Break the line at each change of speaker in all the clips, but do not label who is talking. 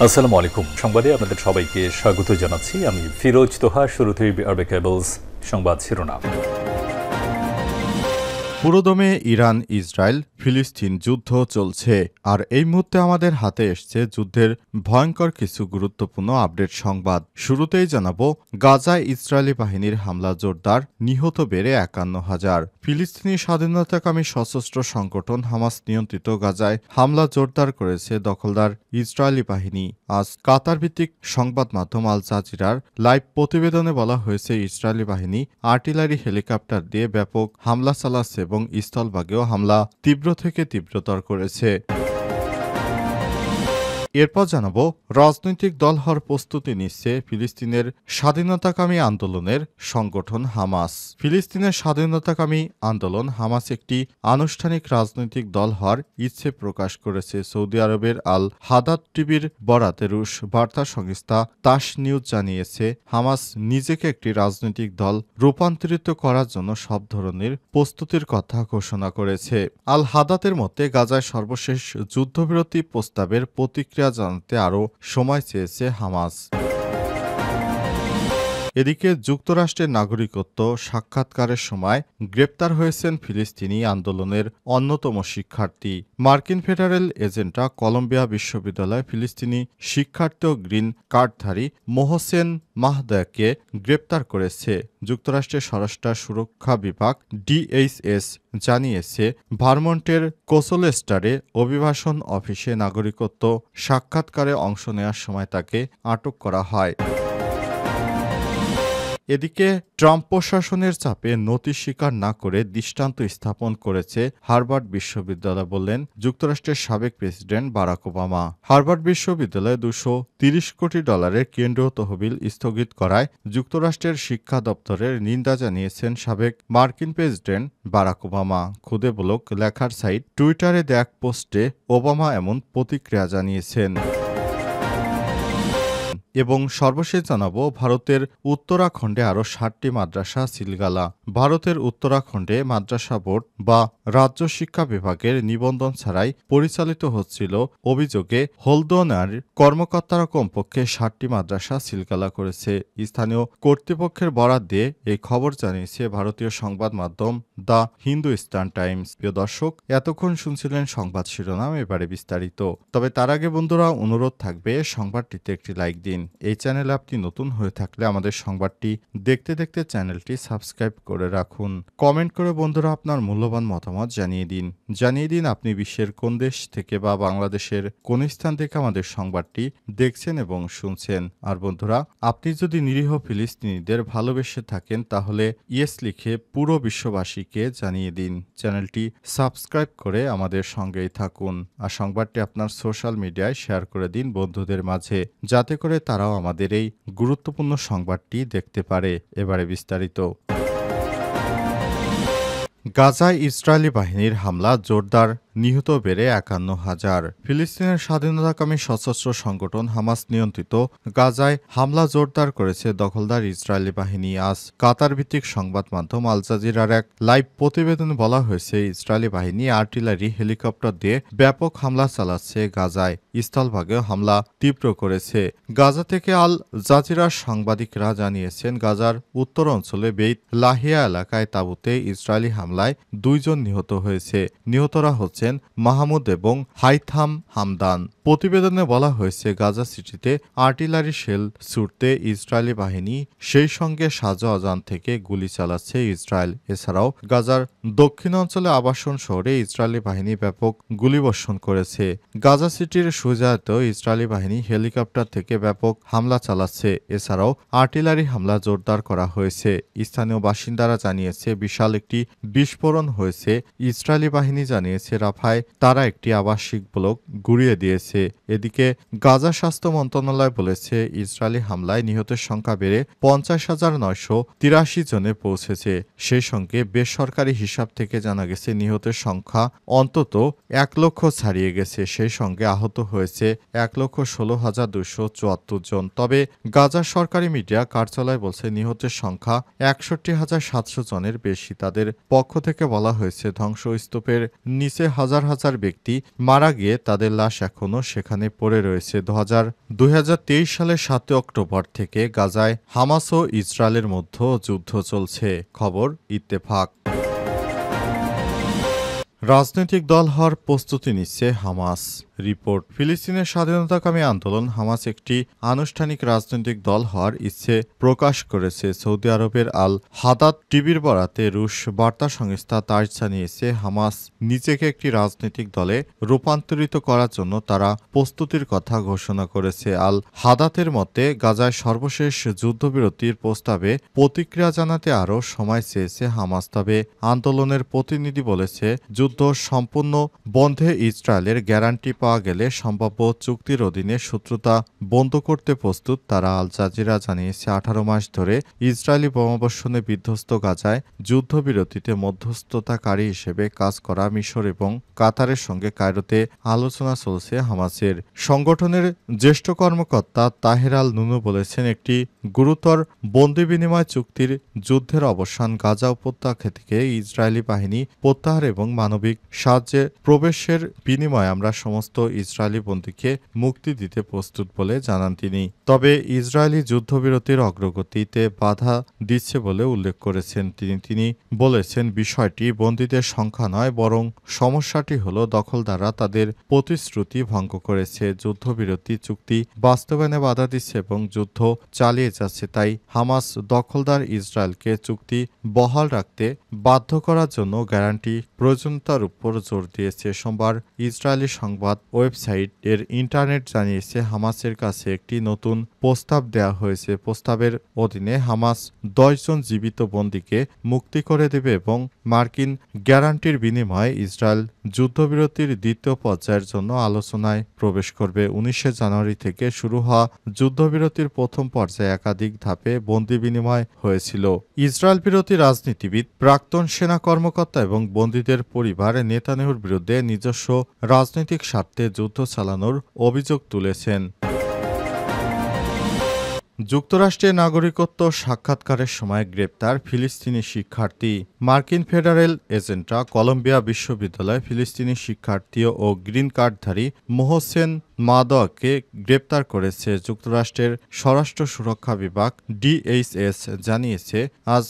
আসসালামু আলাইকুম। সংবাদে আপনাদের সবাইকে স্বাগত জানাচ্ছি। আমি ফিরোজ তোহা। শুরুতেই আরবে কেবলস সংবাদ শিরোনাম।
পুরোদমে ইরান ইসরায়েল ফিলিস্তিন যুদ্ধ চলছে, আর এই মুহূর্তে আমাদের হাতে এসছে যুদ্ধের ভয়ঙ্কর কিছু গুরুত্বপূর্ণ আপডেট সংবাদ। শুরুতেই জানাবো, গাজায় ইসরায়েলি বাহিনীর হামলা জোরদার, নিহত বেড়ে ৫১,০০০। ফিলিস্তিনি স্বাধীনতাকামী সশস্ত্র সংগঠন হামাস নিয়ন্ত্রিত গাজায় হামলা জোরদার করেছে দখলদার ইসরায়েলি বাহিনী। আজ কাতার ভিত্তিক সংবাদ মাধ্যম আল জাজিরার লাইভ প্রতিবেদনে বলা হয়েছে, ইসরায়েলি বাহিনী আর্টিলারি হেলিকপ্টার দিয়ে ব্যাপক হামলা চালাচ্ছে এবং স্থলভাগেও হামলা তীব্র থেকে তীব্রতর করেছে। এরপর জানাবো, রাজনৈতিক দল হওয়ার প্রস্তুতি নিচ্ছে ফিলিস্তিনের স্বাধীনতাকামী আন্দোলনের সংগঠন হামাস। ফিলিস্তিনের স্বাধীনতাকামী আন্দোলন হামাস একটি আনুষ্ঠানিক রাজনৈতিক দল হওয়ার ইচ্ছে প্রকাশ করেছে। সৌদি আরবের আল হাদাদ টিভির বরাতে রুশ বার্তা সংস্থা তাস নিউজ জানিয়েছে, হামাস নিজেকে একটি রাজনৈতিক দল রূপান্তরিত করার জন্য সব ধরনের প্রস্তুতির কথা ঘোষণা করেছে। আল হাদাতের মতে, গাজায় সর্বশেষ যুদ্ধবিরতি প্রস্তাবের প্রতিক্রিয়া জানাতে আরও সময় চেয়েছে হামাস। এদিকে যুক্তরাষ্ট্রের নাগরিকত্ব সাক্ষাৎকারের সময় গ্রেপ্তার হয়েছেন ফিলিস্তিনি আন্দোলনের অন্যতম শিক্ষার্থী। মার্কিন ফেডারেল এজেন্টরা কলম্বিয়া বিশ্ববিদ্যালয় ফিলিস্তিনি শিক্ষার্থী ও গ্রিন কার্ডধারী মোহসেন মাহদাকে গ্রেপ্তার করেছে। যুক্তরাষ্ট্রের স্বরাষ্ট্র সুরক্ষা বিভাগ ডিএইচএস জানিয়েছে, ভারমন্টের কোসোলেস্টারে অভিবাসন অফিসে নাগরিকত্ব সাক্ষাৎকারে অংশ নেওয়ার সময় তাকে আটক করা হয়। এদিকে ট্রাম্প প্রশাসনের চাপে নথি স্বীকার না করে দৃষ্টান্ত স্থাপন করেছে হার্ভার্ড বিশ্ববিদ্যালয়, বললেন যুক্তরাষ্ট্রের সাবেক প্রেসিডেন্ট বারাক ওবামা। হার্ভার্ড বিশ্ববিদ্যালয়ে $230 কোটি কেন্দ্রীয় তহবিল স্থগিত করায় যুক্তরাষ্ট্রের শিক্ষা দপ্তরের নিন্দা জানিয়েছেন সাবেক মার্কিন প্রেসিডেন্ট বারাক ওবামা। খুদে ব্লগ লেখার সাইট টুইটারে দেয়া এক পোস্টে ওবামা এমন প্রতিক্রিয়া জানিয়েছেন। এবং সর্বশেষ জানাবো, ভারতের উত্তরাখণ্ডে আরও ৬০টি মাদ্রাসা সিলগালা। ভারতের উত্তরাখণ্ডে মাদ্রাসা বোর্ড বা রাজ্য শিক্ষা বিভাগের নিবন্ধন ছাড়াই পরিচালিত হচ্ছিল অভিযোগে হলদোনার কর্মকর্তারা কমপক্ষে ৬০টি মাদ্রাসা সিলগালা করেছে। স্থানীয় কর্তৃপক্ষের বরাত দিয়ে এই খবর জানিয়েছে ভারতীয় সংবাদ মাধ্যম দ্য হিন্দুস্তান টাইমস। প্রিয় দর্শক, এতক্ষণ শুনছিলেন সংবাদ শিরোনাম, এবারে বিস্তারিত। তবে তার আগে বন্ধুরা, অনুরোধ থাকবে সংবাদটিতে একটি লাইক দিন। এই চ্যানেলে আপনি নতুন হয়ে থাকলে আমাদের সংবাদটি দেখতে দেখতে চ্যানেলটি সাবস্ক্রাইব করে রাখুন। কমেন্ট করে বন্ধুরা আপনার মূল্যবান মতামত জানিয়ে দিন আপনি বিশ্বের কোন দেশ থেকে বা বাংলাদেশের কোন স্থান থেকে আমাদের সংবাদটি দেখছেন এবং শুনছেন। আর বন্ধুরা, আপনি যদি নিরীহ ফিলিস্তিনিদের ভালোবেসে থাকেন তাহলে ইয়েস লিখে পুরো বিশ্ববাসীকে জানিয়ে দিন। চ্যানেলটি সাবস্ক্রাইব করে আমাদের সঙ্গেই থাকুন, আর সংবাদটি আপনার সোশ্যাল মিডিয়ায় শেয়ার করে দিন বন্ধুদের মাঝে, যাতে করে তারাও আমাদের এই গুরুত্বপূর্ণ সংবাদটি দেখতে পারে। এবারে বিস্তারিত। গাজায় ইসরায়েলি বাহিনীর হামলা জোরদার, নিহত বেড়ে ৫১,০০০। ফিলিস্তিনের স্বাধীনতাকামী সশস্ত্র সংগঠন হামাস নিয়ন্ত্রিত গাজায় হামলা জোরদার করেছে দখলদার ইসরায়েলি বাহিনী। আজ কাতার ভিত্তিক সংবাদ মাধ্যম আল জাজিরার এক লাইভ প্রতিবেদনে বলা হয়েছে, ইসরায়েলি বাহিনী আর্টিলারি হেলিকপ্টার দিয়ে ব্যাপক হামলা চালাচ্ছে। গাজায় স্থলভাগেও হামলা তীব্র করেছে। গাজা থেকে আল জাজিরার সাংবাদিকরা জানিয়েছেন, গাজার উত্তর অঞ্চলে বেইত লাহিয়া এলাকায় তাঁবুতে ইসরায়েলি হামলায় ২ জন নিহত হয়েছে। নিহতরা হচ্ছে মাহমুদ এবং হাইথাম হামদান। প্রতিবেদনে বলা হয়েছে, গাজা সিটিতে আর্টিলারি শেল ছুড়তে ইসরায়েলি বাহিনী, সেই সঙ্গে সাজো আজান থেকে গুলি চালাচ্ছে ইসরায়েল। এছাড়াও গাজার দক্ষিণাঞ্চলে আবাসন শহরে ইসরায়েলি বাহিনী ব্যাপক গুলিবর্ষণ করেছে। গাজা সিটির সুজায়তেও ইসরায়েলি বাহিনী হেলিকপ্টার থেকে ব্যাপক হামলা চালাচ্ছে। এছাড়াও আর্টিলারি হামলা জোরদার করা হয়েছে। স্থানীয় বাসিন্দারা জানিয়েছে, বিশাল একটি বিস্ফোরণ হয়েছে। ইসরায়েলি বাহিনী জানিয়েছে, রাফায় তারা একটি আবাসিক ব্লক গুড়িয়ে দিয়েছে। এদিকে গাজা স্বাস্থ্য মন্ত্রণালয় বলেছে, ইসরায়েলি হামলায় নিহতের সংখ্যা বেড়ে ৫০,৯৮৩ জনে পৌঁছেছে। সেই সঙ্গে বেসরকারি হিসাব থেকে জানা গেছে, নিহতের সংখ্যা অন্তত ১ লক্ষ ছাড়িয়ে গেছে। সেই সঙ্গে আহত হয়েছে ১,১৬,২৭৪ জন। তবে গাজার সরকারি মিডিয়া কার্যালয় বলছে, নিহতের সংখ্যা ৬১,৭০০ জনের বেশি। তাদের পক্ষ থেকে বলা হয়েছে, ধ্বংসস্তূপের নিচে হাজার হাজার ব্যক্তি মারা গিয়ে তাদের লাশ এখনও সেখানে পড়ে রয়েছে। 2023 সালের 7 অক্টোবর থেকে গাজায় হামাস ও ইসরায়েলের মধ্যে যুদ্ধ চলছে। খবর ইত্তেফাক। রাজনৈতিক দল হওয়ার প্রস্তুতি নিচ্ছে হামাস। রিপোর্ট, ফিলিস্তিনের স্বাধীনতাকামী আন্দোলন হামাস একটি আনুষ্ঠানিক রাজনৈতিক দল হওয়ার ইচ্ছে প্রকাশ করেছে। সৌদি আরবের আল হাদাদ টিভির বরাতে রুশ বার্তা সংস্থা তাস জানিয়েছে, হামাস নিজেকে একটি রাজনৈতিক দলে রূপান্তরিত করার জন্য তারা প্রস্তুতির কথা ঘোষণা করেছে। আল হাদাতের মতে, গাজায় সর্বশেষ যুদ্ধবিরতির প্রস্তাবে প্রতিক্রিয়া জানাতে আরও সময় চেয়েছে হামাস। তবে আন্দোলনের প্রতিনিধি বলেছে, যুদ্ধ সম্পূর্ণ বন্ধে ইসরায়েলের গ্যারান্টি পাওয়া গেলে সম্ভাব্য চুক্তির অধীনে শত্রুতা বন্ধ করতে প্রস্তুত তারা। আল জাজিরা জানিয়েছে, 18 মাস ধরে ইসরায়েলি বোমাবর্ষণে বিধ্বস্ত গাজায় যুদ্ধবিরতিতে মধ্যস্থতাকারী হিসেবে কাজ করা মিশর এবং কাতারের সঙ্গে কায়রোতে আলোচনা চলছে। হামাসের সংগঠনের জ্যেষ্ঠ কর্মকর্তা তাহের আল নুনু বলেছেন, একটি গুরুতর বন্দি বিনিময় চুক্তির যুদ্ধের অবসান, গাজা উপত্যকা থেকে ইসরায়েলি বাহিনী প্রত্যাহার এবং মানবিক সাহায্যে প্রবেশের বিনিময়ে আমরা সমস্ত ইসরায়েলি বন্দীকে মুক্তি দিতে প্রস্তুত বলে জানান তিনি। তবে ইসরায়েলি যুদ্ধবিরতির অগ্রগতিতে বাধা দিচ্ছে বলে উল্লেখ করেছেন তিনি বলেছেন, বিষয়টি বন্দীদের সংখ্যা নয়, বরং সমস্যাটি হলো দখলদাররা তাদের প্রতিশ্রুতি ভঙ্গ করেছে, যুদ্ধবিরতি চুক্তি বাস্তবায়নে বাধা দিচ্ছে এবং যুদ্ধ চালিয়ে যাচ্ছে। তাই হামাস দখলদার ইসরায়েলকে চুক্তি বহাল রাখতে বাধ্য করার জন্য গ্যারান্টি প্রয়োজনীয়তার উপর জোর দিয়েছে। সোমবার ইসরায়েলি সংবাদ ওয়েবসাইট এর ইন্টারনেট জানিয়েছে, হামাসের কাছে একটি নতুন প্রস্তাব দেওয়া হয়েছে। প্রস্তাবের অধীনে হামাস 10 জন জীবিত বন্দীকে মুক্তি করে দেবে এবং মার্কিন গ্যারান্টির বিনিময়ে ইসরায়েল যুদ্ধবিরতির দ্বিতীয় পর্যায়ের জন্য আলোচনায় প্রবেশ করবে। 19 জানুয়ারি থেকে শুরু হওয়া যুদ্ধবিরতির প্রথম পর্যায়ে একাধিক ধাপে বন্দি বিনিময় হয়েছিল। ইসরায়েল বিরোধী রাজনীতিবিদ, প্রাক্তন সেনা কর্মকর্তা এবং বন্দীদের পরিবার নেতানিয়াহুর বিরুদ্ধে নিজস্ব রাজনৈতিক স্বার্থে যুদ্ধ চালানোর অভিযোগ তুলেছেন। যুক্তরাষ্ট্রে নাগরিকত্ব সাক্ষাৎকারের সময় গ্রেপ্তার ফিলিস্তিনি শিক্ষার্থী। মার্কিন ফেডারেল এজেন্টরা কলম্বিয়া বিশ্ববিদ্যালয়ে ফিলিস্তিনি শিক্ষার্থী ও গ্রিন কার্ডধারী মোহসেন মাদওয়াকে গ্রেপ্তার করেছে। যুক্তরাষ্ট্রের স্বরাষ্ট্র সুরক্ষা বিভাগ ডিএইচএস জানিয়েছে, আজ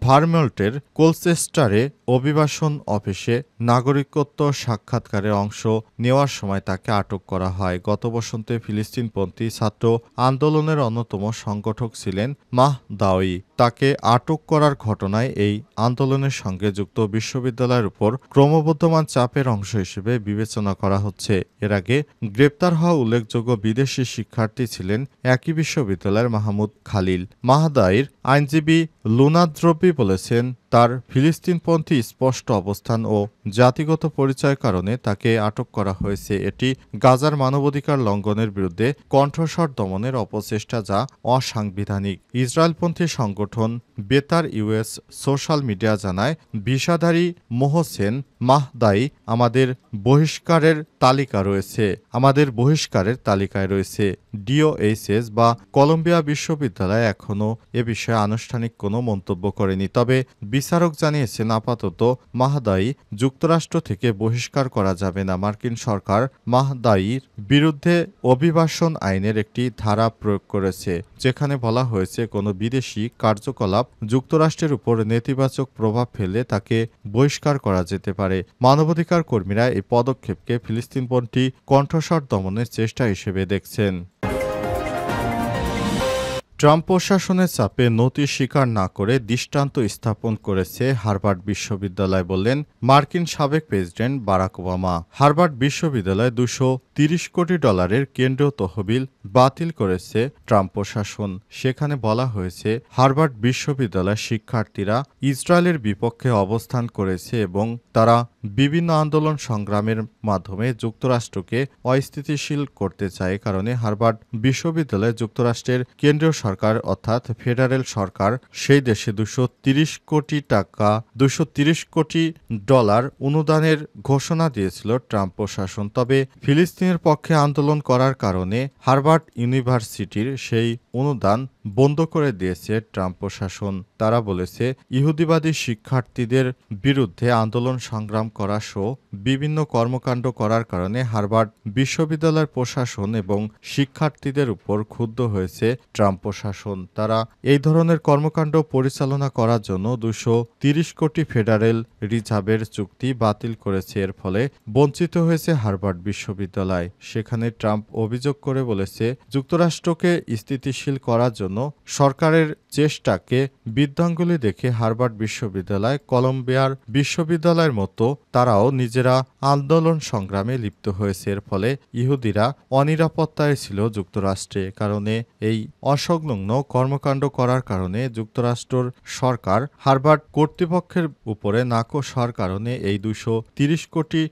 ভারমন্টের কোলচেস্টারে অভিবাসন অফিসে নাগরিকত্ব সাক্ষাৎকারে অংশ নেওয়ার সময় তাকে আটক করা হয়। গত বসন্তে ফিলিস্তিনপন্থী ছাত্র আন্দোলনের অন্যতম সংগঠক ছিলেন মাহদাওয়ি। তাকে আটক করার ঘটনায় এই আন্দোলনের সঙ্গে যুক্ত বিশ্ববিদ্যালয়ের উপর ক্রমবর্ধমান চাপের অংশ হিসেবে বিবেচনা করা হচ্ছে। এর আগে গ্রেপ্তার হওয়া উল্লেখযোগ্য বিদেশি শিক্ষার্থী ছিলেন একই বিশ্ববিদ্যালয়ের মাহমুদ খালিল। মাহদাইর আইনজীবী লুনাদ্রবি বলেছেন, তার ফিলিস্তিনপন্থী স্পষ্ট অবস্থান ও জাতিগত পরিচয়ের কারণে তাকে আটক করা হয়েছে। এটি গাজার মানবাধিকার লঙ্ঘনের বিরুদ্ধে কণ্ঠস্বর দমনের অপচেষ্টা, যা অসাংবিধানিক। ইসরায়েলপন্থী সংগঠন বেতার ইউএস সোশ্যাল মিডিয়া জানায়, ভিসাধারী মোহসেন মাহদাই আমাদের বহিষ্কারের তালিকায় রয়েছে। ডিওএইচএস বা কলম্বিয়া বিশ্ববিদ্যালয় এখনও এ বিষয়ে আনুষ্ঠানিক কোনো মন্তব্য করেনি। তবে বিচারক জানিয়েছেন, আপাতত মাহদাই যুক্তরাষ্ট্র থেকে বহিষ্কার করা যাবে না। মার্কিন সরকার মাহদাইর বিরুদ্ধে অভিবাসন আইনের একটি ধারা প্রয়োগ করেছে, যেখানে বলা হয়েছে কোনো বিদেশি কার্যকলাপ যুক্তরাষ্ট্রের উপর নেতিবাচক প্রভাব ফেললে তাকে বহিষ্কার করা যেতে পারে। মানবাধিকার কর্মীরা এই পদক্ষেপকে ফিলিস্তিনপন্থী কণ্ঠস্বর দমনের চেষ্টা হিসেবে দেখছেন। ট্রাম্প প্রশাসনের চাপে নথি স্বীকার না করে দৃষ্টান্ত স্থাপন করেছে হার্ভার্ড বিশ্ববিদ্যালয়, বললেন মার্কিন সাবেক প্রেসিডেন্ট বারাক ওবামা। হার্ভার্ড বিশ্ববিদ্যালয় $230 কোটি কেন্দ্রীয় তহবিল বাতিল করেছে ট্রাম্প প্রশাসন। সেখানে বলা হয়েছে, হার্ভার্ড বিশ্ববিদ্যালয়ের শিক্ষার্থীরা ইসরায়েলের বিপক্ষে অবস্থান করেছে এবং তারা বিভিন্ন আন্দোলন সংগ্রামের মাধ্যমে যুক্তরাষ্ট্রকে অস্থিতিশীল করতে চায়। কারণে হার্ভার্ড বিশ্ববিদ্যালয় যুক্তরাষ্ট্রের কেন্দ্রীয় সরকার অর্থাৎ ফেডারেল সরকার সেই দেশে $230 কোটি অনুদানের ঘোষণা দিয়েছিল ট্রাম্প প্রশাসন। তবে ফিলিস্তিনের পক্ষে আন্দোলন করার কারণে হার্ভার্ড ইউনিভার্সিটির সেই অনুদান বন্ধ করে দিয়েছে ট্রাম্প প্রশাসন। তারা বলেছে, ইহুদিবাদী শিক্ষার্থীদের বিরুদ্ধে আন্দোলন সংগ্রাম করা সহ বিভিন্ন কর্মকাণ্ড করার কারণে হার্ভার্ড বিশ্ববিদ্যালয়ের প্রশাসন এবং শিক্ষার্থীদের উপর ক্ষুব্ধ হয়েছে ট্রাম্প প্রশাসন। তারা এই ধরনের কর্মকাণ্ড পরিচালনা করার জন্য 230 কোটি ফেডারেল রিজার্ভের চুক্তি বাতিল করেছে। এর ফলে বঞ্চিত হয়েছে হার্ভার্ড বিশ্ববিদ্যালয়। সেখানে ট্রাম্প অভিযোগ করে বলেছে, যুক্তরাষ্ট্রকে স্থিতিশীল করার জন্য সরকারের চেষ্টাকে বৃদ্ধাঙ্গুলি দেখে হার্ভার্ড বিশ্ববিদ্যালয়, কলম্বিয়ার বিশ্ববিদ্যালয়ের মতো তারাও নিজেরা আন্দোলন সংগ্রামে লিপ্ত হয়েছে। এর ফলে ইহুদিরা অনিরাপত্তায় ছিল যুক্তরাষ্ট্রে। কারণে এই অসংলগ্ন কর্মকাণ্ড করার কারণে যুক্তরাষ্ট্রের সরকার হার্ভার্ড কর্তৃপক্ষের উপরে নাকশ হওয়ার কারণে এই $230 কোটি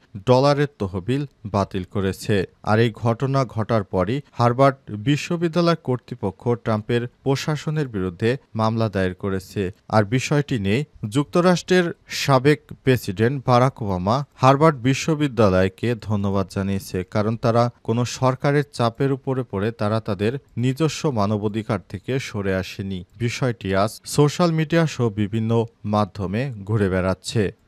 তহবিল বাতিল করেছে। আর এই ঘটনা ঘটার পরই হার্ভার্ড বিশ্ববিদ্যালয় কর্তৃপক্ষ ট্রাম্পের প্রশাসনের বিরুদ্ধে মামলা দায়ের করেছে। আর বিষয়টি নিয়ে যুক্তরাষ্ট্রের সাবেক প্রেসিডেন্ট বারাক ওবামা হার্ভার্ড বিশ্ববিদ্যালয়কে ধন্যবাদ জানিয়েছে, কারণ তারা কোনো সরকারের চাপের উপরে পড়ে তারা তাদের নিজস্ব মানবাধিকার থেকে সরে আসেনি। বিষয়টি আজ সোশ্যাল মিডিয়া সহ বিভিন্ন মাধ্যমে ঘুরে বেড়াচ্ছে।